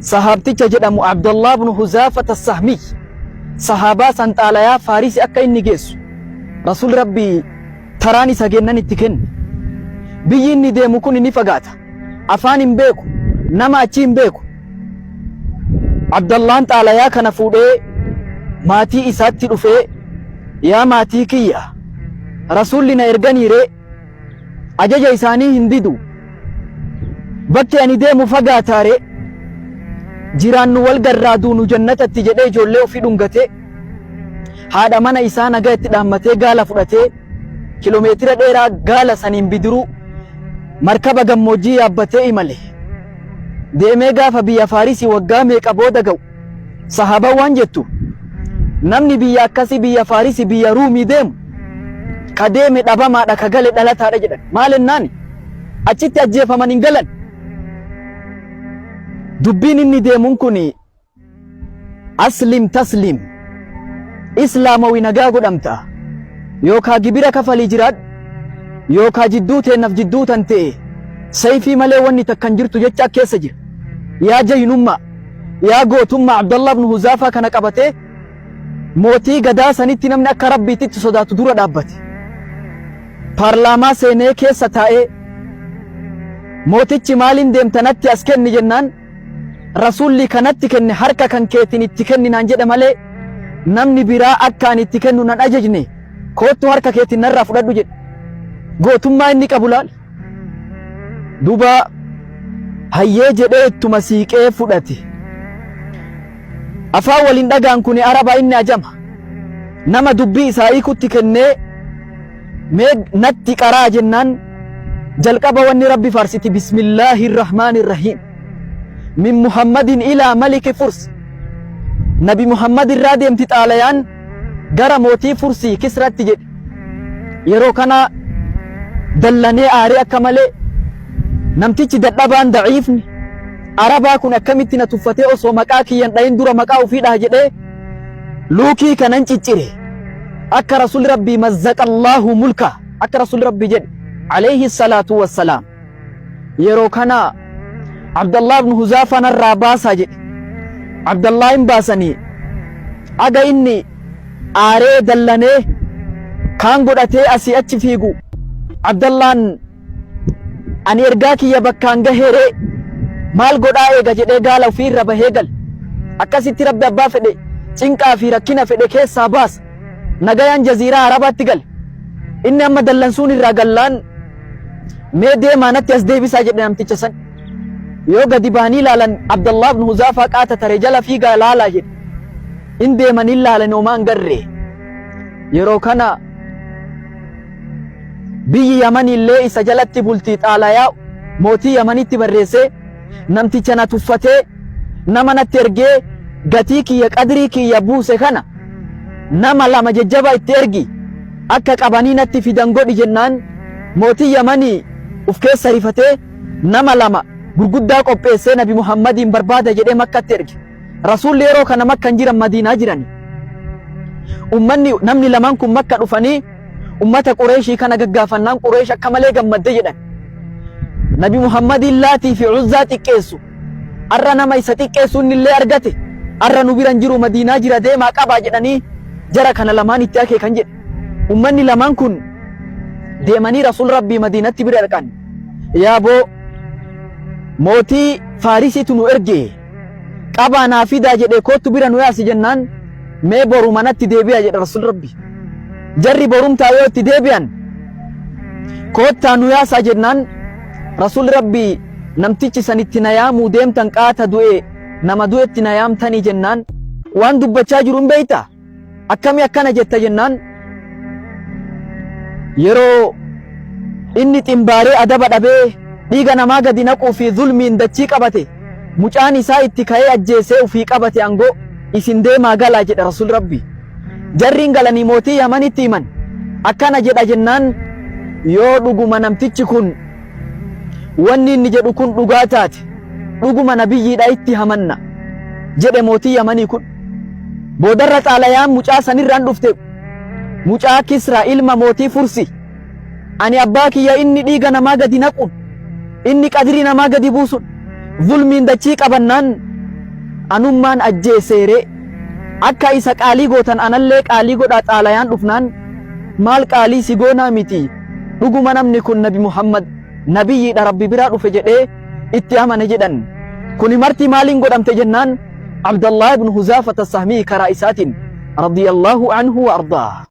sahaabticha jedhamu Abdullah ibn Huzaafat as-Sahmi sahaabaa sanxaalayaa Faarisi akka inni geessu Rasuul Rabbii taraan isa kennan itti kenne. Biyyi inni deemu kun ni fagaata, afaan hin beeku, nama achi hin beeku. Abdullaan xaalayaa kana fuudhee maatii isaatti dhufee, yaa maatii kiyya Rasuulli na erganiire ajaja isaanii hin didu, bakki ani deemu fagaataare, jiraannu wal garraaduunu jannatatti jedhee ijoollee ofii dhungate haadha mana isaa nagaa itti dhaammatee gaala fudhatee kiiloomeetira dheeraa gaala saniin bidiruu markaba gammoojjii yaabbatee imale. Deemee gaafa biyya Faarisii waggaa meeqa booda ga'u sahaabaan waan jettu, namni biyya akkasii biyya Faarisii biyya Ruumii deemu ka deeme dhabamaadha ka gale dhalataadha jedhan. Maal ennaani achitti ajjeefaman hin galan. Dubbiin inni deemuun kun aslim taslim, islaamawi nagaa godhamta, yookaa gibira kafalii jiraadhu, yookaa jidduu teennaaf jidduu tan ta'e sayfii malee wanni takkan jirtu jecha keessa jira. Yaa jaynummaa, yaa gootummaa Abdullah ibn Huzaafaa kana qabatee mootii gadaa sanitti namni akka rabbiitti sodaatu dura dhaabbate. Paarlaamaa seenee keessa taa'ee mootichi maaliin deemtanatti as kenni jennaan, Rasuulli kanatti kenne harka kan keetiin itti kenni naan jedhe malee namni biraa akkaan itti kennu nan ajajne, koottu harka keetiin narraa fudhadhu jedhe. Gootummaa inni qabu laal. Duba hayyee jedhee ittuma siiqee fudhate. Afaan waliin dhagaan kun Arabaa inni ajama. Nama dubbii isaa hiikutti kennee mee natti qaraa jennaan jalqaba wanni Rabbi faarsiti bismillaahirrahmaanirrahiim. Min Muhammadin ilaa maliki Furs. Nabi Muhammad irraa deemti xaalayaan gara mootii Fursii Kisratti jedhe. Yeroo kana dallanee aaree akka malee namtichi dadhabaan daciifni Arabaa kun akkamitti na tuffatee osoo maqaa kiyyan dhayin dura maqaa ufiidhaa jedhee luukii kanan ciccire. Akka Rasuul Rabbii mazzaqallaahu mulka, akka Rasuul Rabbii jedhe alayhi salaatu wassalaam. Yeroo kana Abdullah ibn Huzaafaa narraa baasaa jedhe. Abdullah hin baasanii aga inni aaree dallanee kaan godhatee asii achi fiigu. Abdullaan ani ergaa kiyya bakkaan gaheeree maal godhaa eega jedhee gaala ofii irra bahee gal. Akkasitti Rabbi abbaa fedhe cinqaa fi rakkina fedhe keessaa baasa. Nagayaan jaziiraa Arabaatti gal. Inni amma dallansuun irraa gallaan mee deemaa natti as deebisaa jedhe namticha san. Yoo gadi baanii ilaalan Abdullah ibn Huzaafaa qaata tare jala fiigaa laalaa jedhe. In deemanii ilaalan homaan garree. Yeroo kana biyyi Yaman illee isa jalatti bultii xaalayaa mootii Yamanitti barreessee namticha na tuffatee nama natti ergee gatii kiyya qadrii kiyya buuse kana nama lama jajjaba itti ergi akka qabanii natti fidan godhi jennaan mootii Yamanii uf keessa rifatee nama lama gurguddaa qopheessee Nabi Muhammadiin barbaada jedhee Makkatti erge. Rasuulli yeroo kana Makka hin jiran Madiinaa jirani. Ummanni namni lamaan kun Makka dhufanii ummata Qureeshii kana gaggaafannaan Qureesh akka malee gammadde jedhan. Nabi Muhammadiin Laatii fi Uzzaa xiqqeessu. Arra nama isa xiqqeessu innillee argate. Arra nu biran jiru Madiinaa jira deemaa qabaa jedhanii jara kana lamaan itti akeekan jedhe. Ummanni lamaan kun deemanii Rasuul Rabbii Madiinatti bira dhaqan. Yaaboo mootii Faarisiitu nu erge qabaa naa fidaa jedhee kootu bira nu yaasi jennaan mee boru manatti deebi'a jedhe Rasuul Rabbii. Jarri borumtaa yoo itti deebi'an koottaa nu yaasaa jennaan Rasuul Rabbii namtichi sanitti na yaamuu deemtan qaata du'e nama du'etti na yaamtanii jennaan waan dubbachaa jiru hin beeyta akkami akkana jetta jennaan yeroo inni ximbaaree adaba dhabee dhiiga namaa gadi naquu fi zulmiin dachii qabate mucaan isaa itti ka'ee ajjeesee ufii qabate angoo isin deemaa galaa jedha Rasuul Rabbii. Jarriin galanii mootii Yamanitti himan akkana jedha jennaan yoo dhuguma namtichi kun wanni inni jedhu kun dhugaa taate dhuguma nabiyyiidha itti hamanna jedhe mootii Yamanii kun. Boodarra xaalayaan mucaa sanirraan dhufte mucaa Kisraa ilma mootii Fursi. Ani abbaa kiyya inni dhiiga namaa gadi naquun inni qadrii namaa gadi buusun zulmiin dachii qabannaan anummaan ajjeeseere akka isa qaalii gootan anallee qaalii godhaa xaalayaan dhufnaan maal qaalii si goonaa miti dhuguma namni kun nabi Muhammad nabiyyiidha rabbi biraa dhufe jedhee itti amane jedhan. Kuni marti maaliin godhamte jennaan Abdallah ibn Huzaafata Sahmii karaa isaatiin radiyallahu anhu wa ardaa.